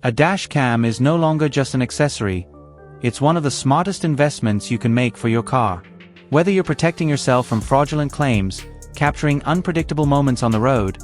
A dash cam is no longer just an accessory. It's one of the smartest investments you can make for your car. Whether you're protecting yourself from fraudulent claims, capturing unpredictable moments on the road,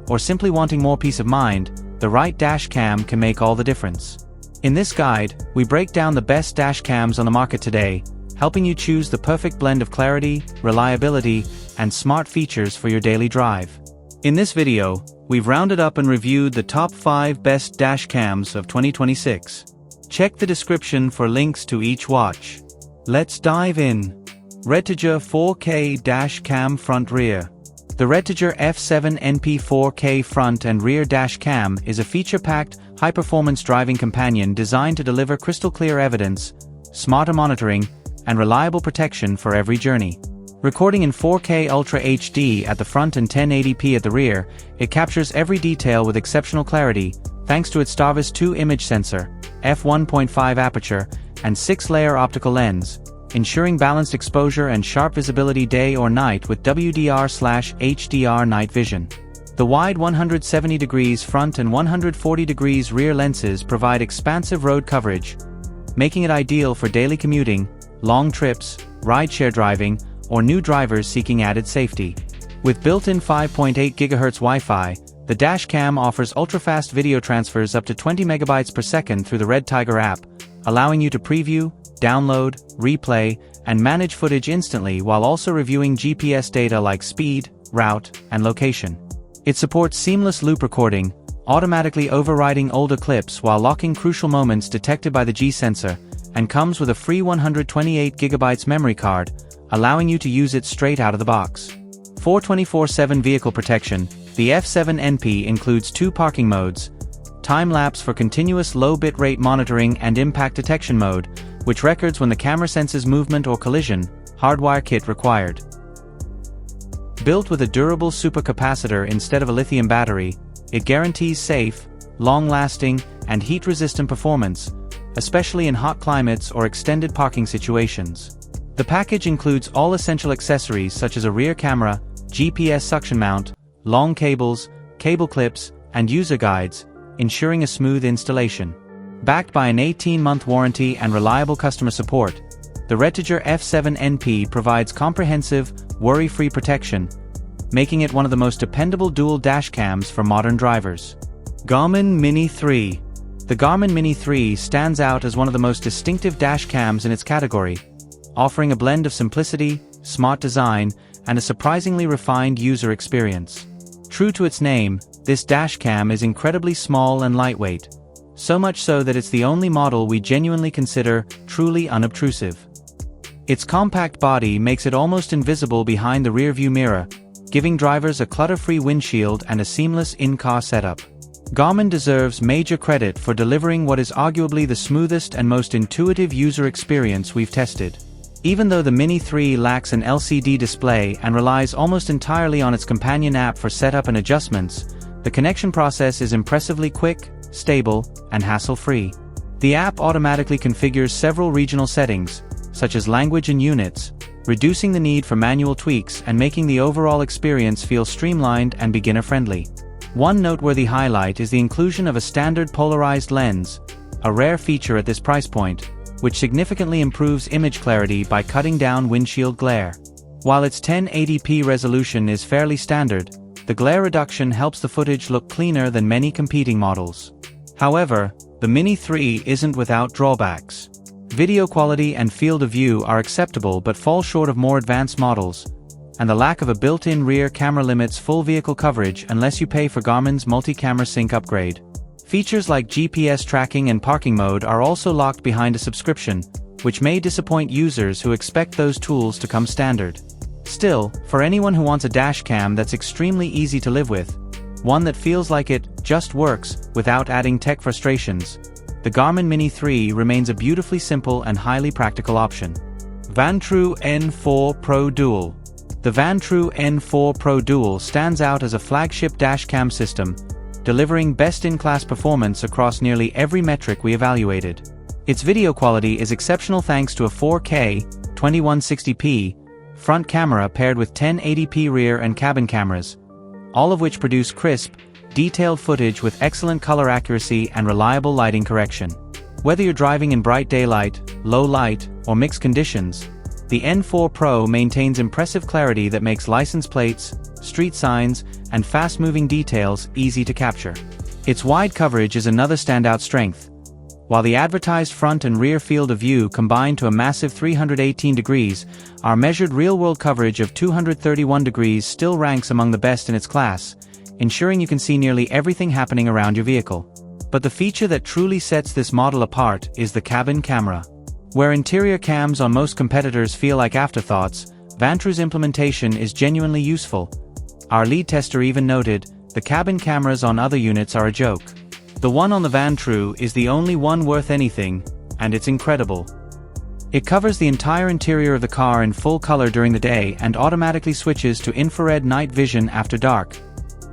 or simply wanting more peace of mind, the right dash cam can make all the difference. In this guide, we break down the best dash cams on the market today, helping you choose the perfect blend of clarity, reliability, and smart features for your daily drive. In this video, we've rounded up and reviewed the top 5 best dash cams of 2026. Check the description for links to each watch. Let's dive in. Redtiger 4K Dash Cam Front Rear. The Redtiger F7NP 4K front and rear dash cam is a feature-packed, high-performance driving companion designed to deliver crystal-clear evidence, smarter monitoring, and reliable protection for every journey. Recording in 4K Ultra HD at the front and 1080p at the rear, it captures every detail with exceptional clarity, thanks to its Starvis 2 image sensor, f1.5 aperture, and 6-layer optical lens, ensuring balanced exposure and sharp visibility day or night with WDR/HDR night vision. The wide 170 degrees front and 140 degrees rear lenses provide expansive road coverage, making it ideal for daily commuting, long trips, rideshare driving, or new drivers seeking added safety. With built-in 5.8 GHz Wi-Fi, the dash cam offers ultra-fast video transfers up to 20 megabytes per second through the Redtiger app, allowing you to preview, download, replay, and manage footage instantly while also reviewing GPS data like speed, route, and location. It supports seamless loop recording, automatically overriding older clips while locking crucial moments detected by the G sensor, and comes with a free 128 GB memory card, allowing you to use it straight out of the box. For 24/7 vehicle protection, the F7NP includes 2 parking modes: time-lapse for continuous low bitrate monitoring and impact detection mode, which records when the camera senses movement or collision, hardwire kit required. Built with a durable supercapacitor instead of a lithium battery, it guarantees safe, long-lasting, and heat-resistant performance, especially in hot climates or extended parking situations. The package includes all essential accessories such as a rear camera, GPS suction mount, long cables, cable clips, and user guides, ensuring a smooth installation. Backed by an 18-month warranty and reliable customer support, the Redtiger F7NP provides comprehensive, worry-free protection, making it one of the most dependable dual dash cams for modern drivers. Garmin Mini 3. The Garmin Mini 3 stands out as one of the most distinctive dash cams in its category, offering a blend of simplicity, smart design, and a surprisingly refined user experience. True to its name, this dash cam is incredibly small and lightweight, so much so that it's the only model we genuinely consider truly unobtrusive. Its compact body makes it almost invisible behind the rearview mirror, giving drivers a clutter-free windshield and a seamless in-car setup. Garmin deserves major credit for delivering what is arguably the smoothest and most intuitive user experience we've tested. Even though the Mini 3 lacks an LCD display and relies almost entirely on its companion app for setup and adjustments, the connection process is impressively quick, stable, and hassle-free. The app automatically configures several regional settings, such as language and units, reducing the need for manual tweaks and making the overall experience feel streamlined and beginner-friendly. One noteworthy highlight is the inclusion of a standard polarized lens, a rare feature at this price point, which significantly improves image clarity by cutting down windshield glare. While its 1080p resolution is fairly standard, the glare reduction helps the footage look cleaner than many competing models. However, the Mini 3 isn't without drawbacks. Video quality and field of view are acceptable but fall short of more advanced models, and the lack of a built-in rear camera limits full vehicle coverage unless you pay for Garmin's multi-camera sync upgrade. Features like GPS tracking and parking mode are also locked behind a subscription, which may disappoint users who expect those tools to come standard. Still, for anyone who wants a dash cam that's extremely easy to live with, one that feels like it just works without adding tech frustrations, the Garmin Mini 3 remains a beautifully simple and highly practical option. Vantrue N4 Pro Dual. The Vantrue N4 Pro Dual stands out as a flagship dashcam system, delivering best-in-class performance across nearly every metric we evaluated. Its video quality is exceptional thanks to a 4K, 2160p front camera paired with 1080p rear and cabin cameras, all of which produce crisp, detailed footage with excellent color accuracy and reliable lighting correction. Whether you're driving in bright daylight, low light, or mixed conditions, the N4 Pro maintains impressive clarity that makes license plates, street signs, and fast-moving details easy to capture. Its wide coverage is another standout strength. While the advertised front and rear field of view combine to a massive 318 degrees, our measured real-world coverage of 231 degrees still ranks among the best in its class, ensuring you can see nearly everything happening around your vehicle. But the feature that truly sets this model apart is the cabin camera. Where interior cams on most competitors feel like afterthoughts, Vantrue's implementation is genuinely useful. Our lead tester even noted, the cabin cameras on other units are a joke. The one on the Vantrue is the only one worth anything, and it's incredible. It covers the entire interior of the car in full color during the day and automatically switches to infrared night vision after dark,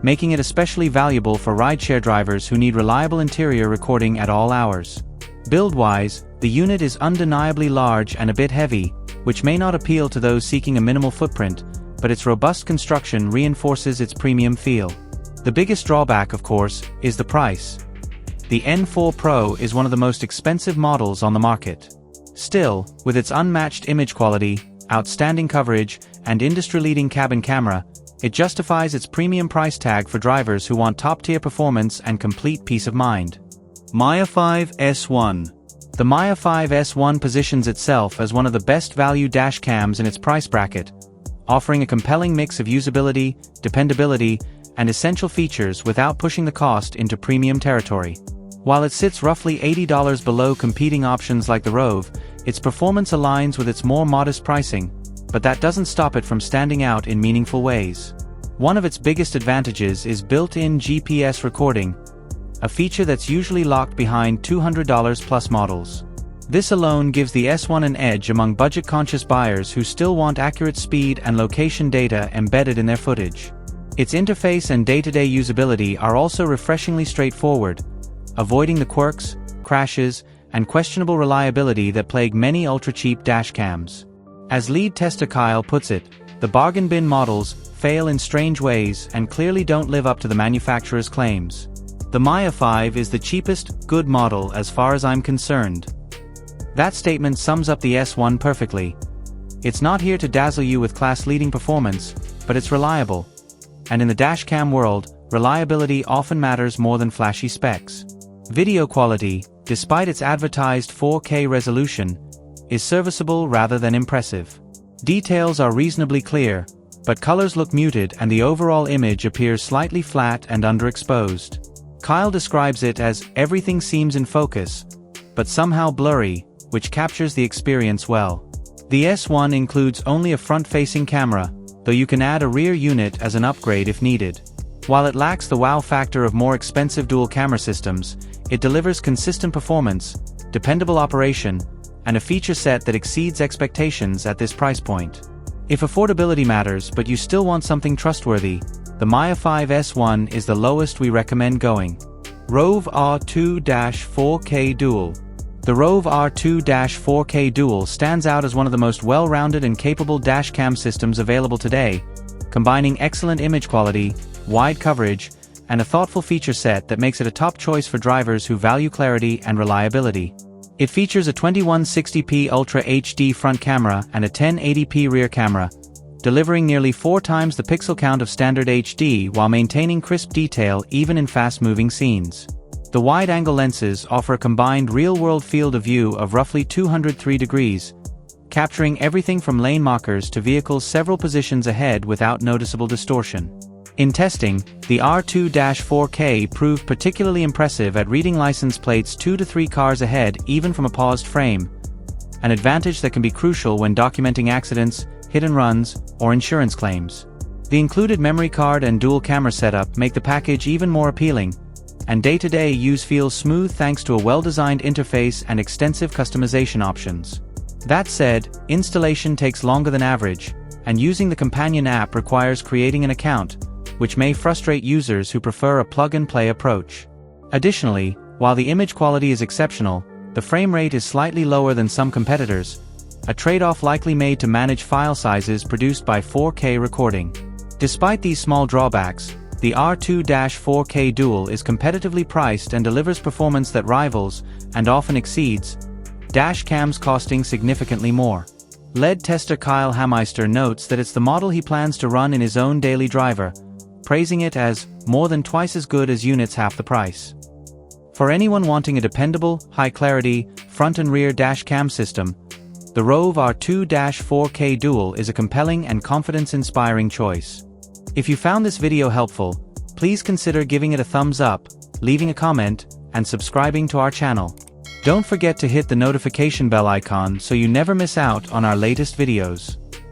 making it especially valuable for rideshare drivers who need reliable interior recording at all hours. Build-wise, the unit is undeniably large and a bit heavy, which may not appeal to those seeking a minimal footprint, but its robust construction reinforces its premium feel. The biggest drawback, of course, is the price. The N4 Pro is one of the most expensive models on the market. Still, with its unmatched image quality, outstanding coverage, and industry-leading cabin camera, it justifies its premium price tag for drivers who want top-tier performance and complete peace of mind. Miofive S1. The Miofive S1 positions itself as one of the best value dash cams in its price bracket, offering a compelling mix of usability, dependability, and essential features without pushing the cost into premium territory. While it sits roughly $80 below competing options like the Rove, its performance aligns with its more modest pricing, but that doesn't stop it from standing out in meaningful ways. One of its biggest advantages is built-in GPS recording, a feature that's usually locked behind $200 plus models. This alone gives the S1 an edge among budget-conscious buyers who still want accurate speed and location data embedded in their footage. Its interface and day-to-day usability are also refreshingly straightforward, avoiding the quirks, crashes, and questionable reliability that plague many ultra-cheap dash cams. As lead tester Kyle puts it, the bargain bin models fail in strange ways and clearly don't live up to the manufacturer's claims. The Miofive is the cheapest, good model as far as I'm concerned. That statement sums up the S1 perfectly. It's not here to dazzle you with class-leading performance, but it's reliable. And in the dashcam world, reliability often matters more than flashy specs. Video quality, despite its advertised 4K resolution, is serviceable rather than impressive. Details are reasonably clear, but colors look muted and the overall image appears slightly flat and underexposed. Kyle describes it as, everything seems in focus, but somehow blurry, which captures the experience well. The S1 includes only a front-facing camera, though you can add a rear unit as an upgrade if needed. While it lacks the wow factor of more expensive dual camera systems, it delivers consistent performance, dependable operation, and a feature set that exceeds expectations at this price point. If affordability matters but you still want something trustworthy, the Miofive S1 is the lowest we recommend going. Rove R2-4K Dual. The Rove R2-4K Dual stands out as one of the most well-rounded and capable dashcam systems available today, combining excellent image quality, wide coverage, and a thoughtful feature set that makes it a top choice for drivers who value clarity and reliability. It features a 2160p Ultra HD front camera and a 1080p rear camera, delivering nearly 4 times the pixel count of standard HD while maintaining crisp detail even in fast-moving scenes. The wide-angle lenses offer a combined real-world field of view of roughly 203 degrees, capturing everything from lane markers to vehicles several positions ahead without noticeable distortion. In testing, the R2-4K proved particularly impressive at reading license plates 2 to 3 cars ahead even from a paused frame, an advantage that can be crucial when documenting accidents, hit-and-runs, or insurance claims. The included memory card and dual camera setup make the package even more appealing, and day-to-day use feels smooth thanks to a well-designed interface and extensive customization options. That said, installation takes longer than average, and using the companion app requires creating an account, which may frustrate users who prefer a plug-and-play approach. Additionally, while the image quality is exceptional, the frame rate is slightly lower than some competitors, a trade-off likely made to manage file sizes produced by 4K recording. Despite these small drawbacks, The R2-4K Dual is competitively priced and delivers performance that rivals, and often exceeds, dash cams costing significantly more. Lead tester Kyle Hameister notes that it's the model he plans to run in his own daily driver, praising it as more than twice as good as units half the price. For anyone wanting a dependable, high-clarity, front and rear dash cam system, the Rove R2-4K Dual is a compelling and confidence-inspiring choice. If you found this video helpful, please consider giving it a thumbs up, leaving a comment, and subscribing to our channel. Don't forget to hit the notification bell icon so you never miss out on our latest videos.